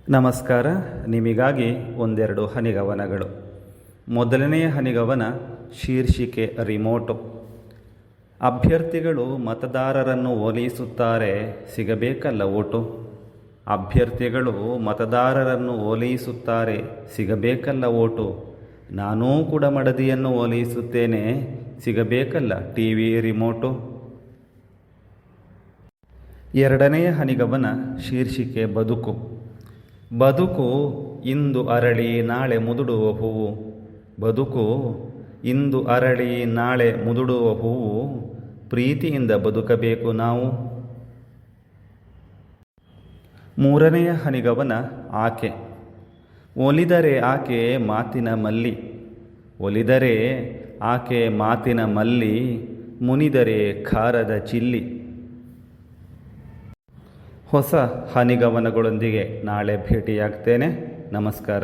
ನಮಸ್ಕಾರ. ನಿಮಗಾಗಿ ಒಂದೆರಡು ಹನಿಗವನಗಳು. ಮೊದಲನೆಯ ಹನಿಗವನ ಶೀರ್ಷಿಕೆ ರಿಮೋಟು. ಅಭ್ಯರ್ಥಿಗಳು ಮತದಾರರನ್ನು ಓಲೈಸುತ್ತಾರೆ, ಸಿಗಬೇಕಲ್ಲ ಓಟು. ಅಭ್ಯರ್ಥಿಗಳು ಮತದಾರರನ್ನು ಓಲೈಸುತ್ತಾರೆ, ಸಿಗಬೇಕಲ್ಲ ಓಟು. ನಾನೂ ಕೂಡ ಮಡದಿಯನ್ನು ಓಲೈಸುತ್ತೇನೆ, ಸಿಗಬೇಕಲ್ಲ ಟಿವಿ ರಿಮೋಟು. ಎರಡನೆಯ ಹನಿಗವನ ಶೀರ್ಷಿಕೆ ಬದುಕು. ಬದುಕು ಇಂದು ಅರಳಿ ನಾಳೆ ಮುದುಡುವ ಹೂವು. ಬದುಕು ಇಂದು ಅರಳಿ ನಾಳೆ ಮುದುಡುವ ಹೂವು. ಪ್ರೀತಿಯಿಂದ ಬದುಕಬೇಕು ನಾವು. ಮೂರನೆಯ ಹನಿಗವನ ಆಕೆ. ಒಲಿದರೆ ಆಕೆ ಮಾತಿನ ಮಲ್ಲಿ. ಒಲಿದರೆ ಆಕೆ ಮಾತಿನ ಮಲ್ಲಿ, ಮುನಿದರೆ ಖಾರದ ಚಿಲ್ಲಿ. ಹೊಸ ಹನಿಗವನಗಳೊಂದಿಗೆ ನಾಳೆ ಭೇಟಿಯಾಗ್ತೇನೆ. ನಮಸ್ಕಾರ.